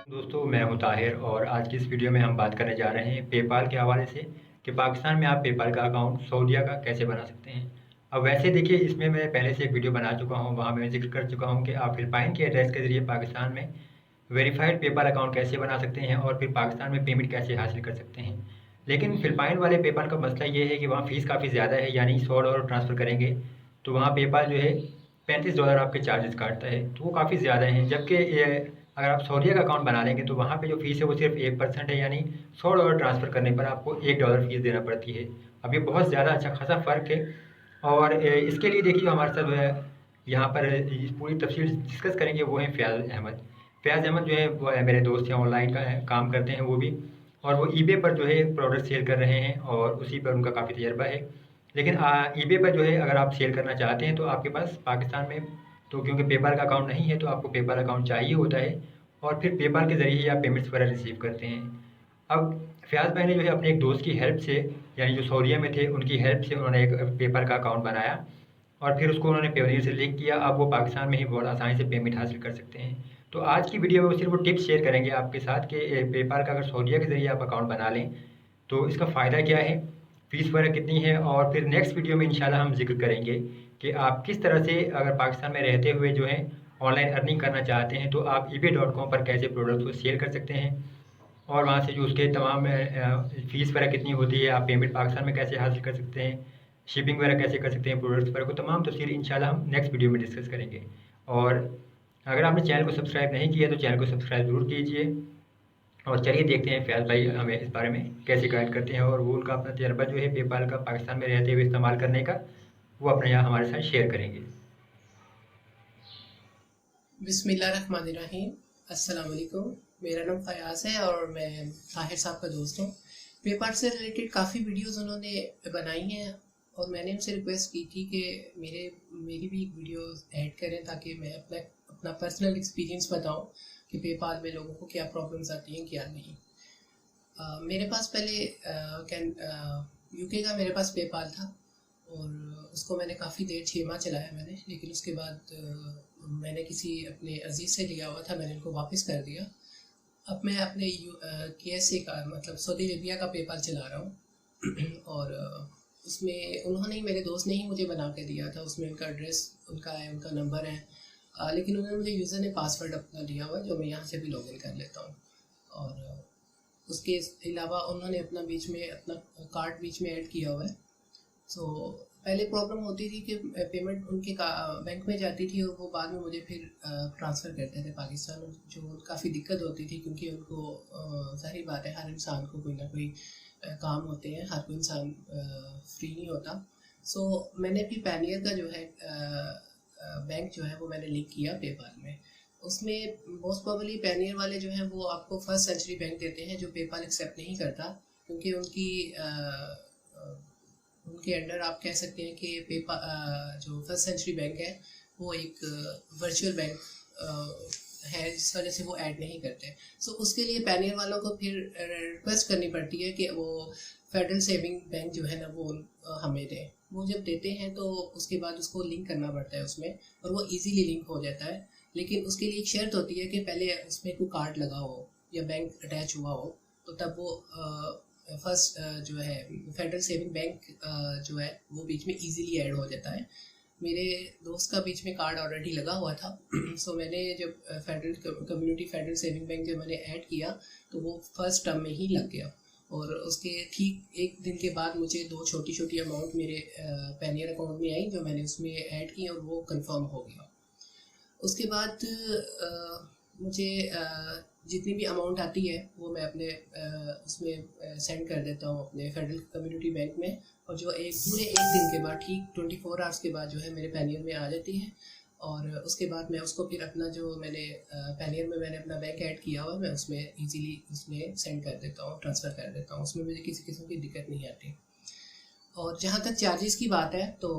दोस्तों मैं हूं ताहिर और आज की इस वीडियो में हम बात करने जा रहे हैं पेपाल के हवाले से कि पाकिस्तान में आप पेपाल का अकाउंट सऊदीया का कैसे बना सकते हैं। अब वैसे देखिए, इसमें मैं पहले से एक वीडियो बना चुका हूं, वहां मैं जिक्र कर चुका हूं कि आप फिलिपाइन के एड्रेस के ज़रिए पाकिस्तान में वेरीफाइड पेपाल अकाउंट कैसे बना सकते हैं और फिर पाकिस्तान में पेमेंट कैसे हासिल कर सकते हैं। लेकिन फिलिपाइन वाले पेपाल का मसला ये है कि वहाँ फ़ीस काफ़ी ज़्यादा है, यानी $100 ट्रांसफ़र करेंगे तो वहाँ पेपाल जो है $35 आपके चार्जेस काटता है, तो वो काफ़ी ज़्यादा हैं। जबकि अगर आप सऊदीया का अकाउंट बना लेंगे तो वहाँ पे जो फ़ीस है वो सिर्फ 1% है, यानी $100 ट्रांसफ़र करने पर आपको $1 फ़ीस देना पड़ती है। अब ये बहुत ज़्यादा अच्छा खासा फ़र्क है। और इसके लिए देखिए, जो हमारे साथ जो है यहाँ पर इस पूरी तफसील डिस्कस करेंगे वो हैं फ़याज़ अहमद। फ़याज़ अहमद जो है वो मेरे दोस्त हैं, ऑनलाइन का काम करते हैं वो भी, और वो ईबे पर जो है प्रोडक्ट सेल कर रहे हैं और उसी पर उनका काफ़ी तजर्बा है। लेकिन ईबे पर जो है अगर आप सेल करना चाहते हैं तो आपके पास पाकिस्तान में तो क्योंकि पेपाल का अकाउंट नहीं है तो आपको पेपाल अकाउंट चाहिए होता है, और फिर पेपाल के ज़रिए ही आप पेमेंट्स वगैरह रिसीव करते हैं। अब फ़याज़ भाई ने जो है अपने एक दोस्त की हेल्प से, यानी जो सऊदीया में थे उनकी हेल्प से उन्होंने एक पेपाल का अकाउंट बनाया और फिर उसको उन्होंने पेयोनियर से लिंक किया। अब वो पाकिस्तान में ही बहुत आसानी से पेमेंट हासिल कर सकते हैं। तो आज की वीडियो में वो सिर्फ वो टिप्स शेयर करेंगे आपके साथ कि पेपाल का अगर सऊदीया के ज़रिए आप अकाउंट बना लें तो इसका फ़ायदा क्या है, फ़ीस वगैरह कितनी है, और फिर नेक्स्ट वीडियो में इंशाल्लाह हम ज़िक्र करेंगे कि आप किस तरह से अगर पाकिस्तान में रहते हुए जो है ऑनलाइन अर्निंग करना चाहते हैं तो आप ebay.com पर कैसे प्रोडक्ट्स को सेल कर सकते हैं, और वहाँ से जो उसके तमाम फ़ीस वगैरह कितनी होती है, आप पेमेंट पाकिस्तान में कैसे हासिल कर सकते हैं, शिपिंग वगैरह कैसे कर सकते हैं प्रोडक्ट्स वगैरह को, तमाम तफ़सील इंशाल्लाह हम नेक्स्ट वीडियो में डिस्कस करेंगे। और अगर आपने चैनल को सब्सक्राइब नहीं किया तो चैनल को सब्सक्राइब ज़रूर कीजिए। और चलिए देखते हैं फ़याज़ भाई हमें इस बारे में कैसे गाइड करते हैं, और वो उनका अपना तजर्बा जो है पेपाल का पाकिस्तान में रहते हुए इस्तेमाल करने का, वो अपने यहाँ हमारे साथ शेयर करेंगे। बिस्मिल्लाहिर्रहमानिर्रहीम। अस्सलाम वालेकुम। मेरा नाम फ़याज़ है और मैं ताहिर साहब का दोस्त हूँ। पेपर से रिलेटेड काफ़ी वीडियोस उन्होंने बनाई हैं और मैंने उनसे रिक्वेस्ट की थी कि मेरी भी एक वीडियो ऐड करें ताकि मैं अपना अपना पर्सनल एक्सपीरियंस बताऊँ कि पेपाल में लोगों को क्या प्रॉब्लम्स आती हैं क्या नहीं। मेरे पास पहले यूके का मेरे पास पेपाल था और उसको मैंने काफ़ी देर 6 माह चलाया मैंने, लेकिन उसके बाद मैंने किसी अपने अजीज़ से लिया हुआ था, मैंने उनको वापस कर दिया। अब मैं अपने KSA का मतलब सऊदी अरेबिया का पेपाल चला रहा हूँ और उसमें उन्होंने ही, मेरे दोस्त ने ही मुझे बना के दिया था। उसमें उनका एड्रेस उनका है, उनका नंबर है, लेकिन उन्होंने मुझे यूज़र ने पासवर्ड अपना दिया हुआ है जो मैं यहाँ से भी लॉगिन कर लेता हूँ। और उसके अलावा उन्होंने अपना बीच में अपना कार्ड बीच में ऐड किया हुआ है। सो पहले प्रॉब्लम होती थी कि पेमेंट उनके बैंक में जाती थी और वो बाद में मुझे फिर ट्रांसफ़र करते थे पाकिस्तान, जो काफ़ी दिक्कत होती थी क्योंकि उनको जाहिर बात है हर इंसान को कोई ना कोई काम होते हैं, हर कोई इंसान फ्री नहीं होता। सो मैंने भी पैनियर का जो है बैंक जो है वो मैंने लिंक किया पेपाल में। उसमें मोस्ट प्रोबेबली पैनियर वाले जो हैं वो आपको फर्स्ट सेंचुरी बैंक देते हैं जो पेपाल एक्सेप्ट नहीं करता, क्योंकि उनके अंडर आप कह सकते हैं कि जो फर्स्ट सेंचुरी बैंक है वो एक वर्चुअल बैंक है, जिस वजह से वो ऐड नहीं करते। सो उसके लिए पैनियर वालों को फिर रिक्वेस्ट करनी पड़ती है कि वो फेडरल सेविंग बैंक जो है ना वो हमें दें। वो जब देते हैं तो उसके बाद उसको लिंक करना पड़ता है उसमें, और वो इजीली लिंक हो जाता है। लेकिन उसके लिए एक शर्त होती है कि पहले उसमें कोई कार्ड लगा हो या बैंक अटैच हुआ हो, तो तब वो फर्स्ट जो है फेडरल सेविंग बैंक जो है वो बीच में इजीली ऐड हो जाता है। मेरे दोस्त का बीच में कार्ड ऑलरेडी लगा हुआ था सो मैंने जब फेडरल सेविंग बैंक जब मैंने ऐड किया तो वो फर्स्ट टर्म में ही लग गया, और उसके ठीक एक दिन के बाद मुझे 2 छोटी छोटी अमाउंट मेरे पैनियर अकाउंट में आई जो मैंने उसमें ऐड की और वो कंफर्म हो गया। उसके बाद मुझे जितनी भी अमाउंट आती है वो मैं अपने उसमें सेंड कर देता हूँ अपने फेडरल कम्युनिटी बैंक में, और जो एक पूरे एक दिन के बाद ठीक 24 आवर्स के बाद जो है मेरे पैनियर में आ जाती है। और उसके बाद मैं उसको फिर अपना जो मैंने पैनियर में मैंने अपना बैंक ऐड किया हुआ मैं उसमें इजीली उसमें सेंड कर देता हूँ, ट्रांसफ़र कर देता हूँ। उसमें मुझे किसी किस्म की दिक्कत नहीं आती। और जहाँ तक चार्जेस की बात है तो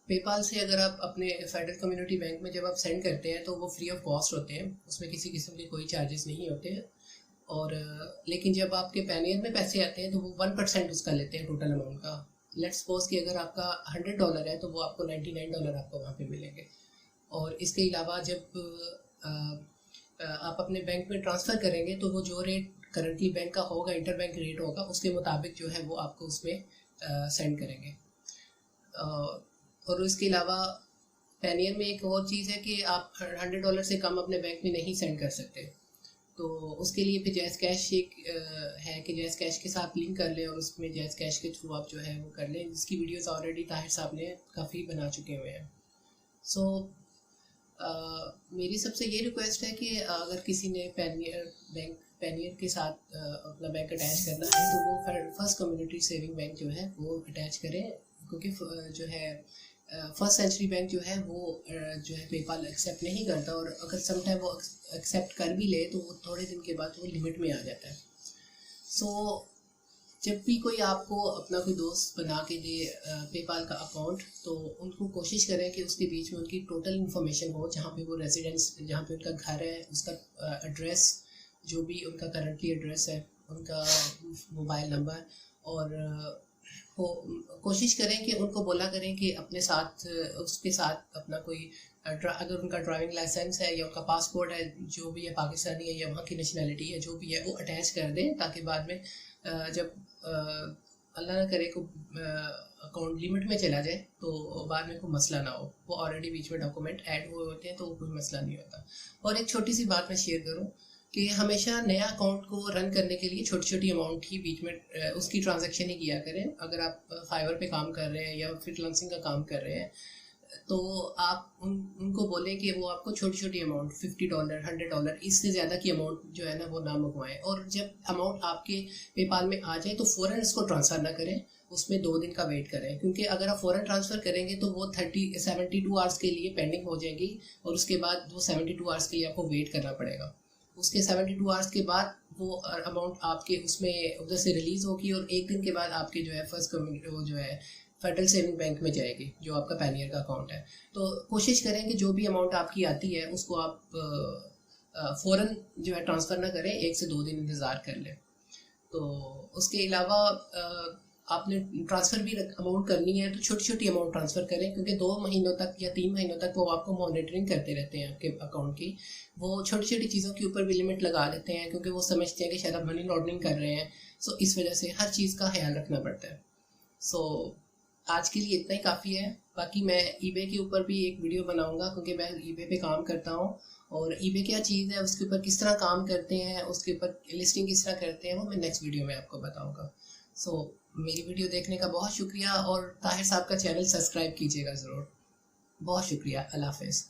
पेपाल से अगर आप अपने फेडरल कम्युनिटी बैंक में जब आप सेंड करते हैं तो वो फ्री ऑफ कॉस्ट होते हैं, उसमें किसी किस्म के कोई चार्जेस नहीं होते हैं। और लेकिन जब आपके पैनियर में पैसे आते हैं तो वो 1% उसका लेते हैं टोटल अमाउंट का। लेट्स सपोज कि अगर आपका $100 है तो वो आपको $99 आपको वहाँ पे मिलेंगे। और इसके अलावा जब आप अपने बैंक में ट्रांसफ़र करेंगे तो वो जो रेट करंटली बैंक का होगा, इंटर बैंक रेट होगा, उसके मुताबिक जो है वो आपको उसमें सेंड करेंगे। और इसके अलावा पैनियर में एक और चीज़ है कि आप $100 से कम अपने बैंक में नहीं सेंड कर सकते। तो उसके लिए फिर जैज़ कैश एक है कि जैज़ कैश के साथ लिंक कर लें और उसमें जैज़ कैश के थ्रू आप जो है वो कर लें, जिसकी वीडियोस ऑलरेडी ताहिर साहब ने काफ़ी बना चुके हुए हैं। सो मेरी सबसे ये रिक्वेस्ट है कि अगर किसी ने पैनियर के साथ अपना बैंक अटैच करना है तो वो फर्स्ट कम्युनिटी सेविंग बैंक जो है वो अटैच करें, क्योंकि जो है फर्स्ट सेंचुरी बैंक जो है वो जो है पेपाल एक्सेप्ट नहीं करता, और अगर समटाइम वो एक्सेप्ट कर भी ले तो वो थोड़े दिन के बाद वो लिमिट में आ जाता है। सो जब भी कोई आपको अपना कोई दोस्त बना के दे पेपाल का अकाउंट, तो उनको कोशिश करें कि उसके बीच में उनकी टोटल इन्फॉर्मेशन हो, जहाँ पे वो रेजिडेंस, जहाँ पे उनका घर है, उसका एड्रेस, जो भी उनका करंटली एड्रेस है, उनका मोबाइल नंबर, और कोशिश करें कि उनको बोला करें कि अपने साथ उसके साथ अपना कोई अगर उनका ड्राइविंग लाइसेंस है या उनका पासपोर्ट है, जो भी है पाकिस्तानी है या वहाँ की नेशनैलिटी है, जो भी है वो अटैच कर दें, ताकि बाद में जब अल्लाह ना करे को अकाउंट लिमिट में चला जाए तो बाद में कोई मसला ना हो। वो ऑलरेडी बीच में डॉक्यूमेंट ऐड हुए होते हैं तो कोई मसला नहीं होता। और एक छोटी सी बात मैं शेयर करूँ कि हमेशा नया अकाउंट को रन करने के लिए छोटी छोटी अमाउंट ही बीच में उसकी ट्रांजैक्शन ही किया करें। अगर आप फाइवर पे काम कर रहे हैं या फ्रीलांसिंग का काम कर रहे हैं तो आप उनको बोलें कि वो आपको छोटी छोटी अमाउंट $50, $100, इससे ज़्यादा की अमाउंट जो है ना वो ना मंगवाएं। और जब अमाउंट आपके पेपाल में आ जाए तो फ़ौरन इसको ट्रांसफ़र ना करें, उसमें 2 दिन का वेट करें, क्योंकि अगर आप फ़ौरन ट्रांसफ़र करेंगे तो वो 72 आवर्स के लिए पेंडिंग हो जाएगी और उसके बाद वो 72 आवर्स के लिए आपको वेट करना पड़ेगा। उसके 72 आवर्स के बाद वो अमाउंट आपके उसमें उधर से रिलीज़ होगी और 1 दिन के बाद आपके जो है फर्स्ट कम्युनिटी वो जो है फेडरल सेविंग बैंक में जाएगी, जो आपका पैनियर का अकाउंट है। तो कोशिश करें कि जो भी अमाउंट आपकी आती है उसको आप फ़ौरन जो है ट्रांसफ़र ना करें, 1 से 2 दिन इंतज़ार कर लें। तो उसके अलावा आपने ट्रांसफ़र भी अमाउंट करनी है तो छोटी छोटी अमाउंट ट्रांसफ़र करें, क्योंकि 2 महीनों तक या 3 महीनों तक वो आपको मॉनिटरिंग करते रहते हैं आपके अकाउंट की। वो छोटी छोटी चीज़ों के ऊपर भी लिमिट लगा लेते हैं, क्योंकि वो समझते हैं कि शायद आप मनी लॉन्ड्रिंग कर रहे हैं। सो इस वजह से हर चीज़ का ख्याल रखना पड़ता है। सो आज के लिए इतना ही काफ़ी है। बाकी मैं ईबे के ऊपर भी एक वीडियो बनाऊंगा, क्योंकि मैं ईबे पे काम करता हूँ, और ईबे क्या चीज़ है, उसके ऊपर किस तरह काम करते हैं, उसके ऊपर लिस्टिंग किस तरह करते हैं, वो मैं नेक्स्ट वीडियो में आपको बताऊँगा। सो मेरी वीडियो देखने का बहुत शुक्रिया, और ताहिर साहब का चैनल सब्सक्राइब कीजिएगा ज़रूर। बहुत शुक्रिया। अल्लाह हाफ़िज़।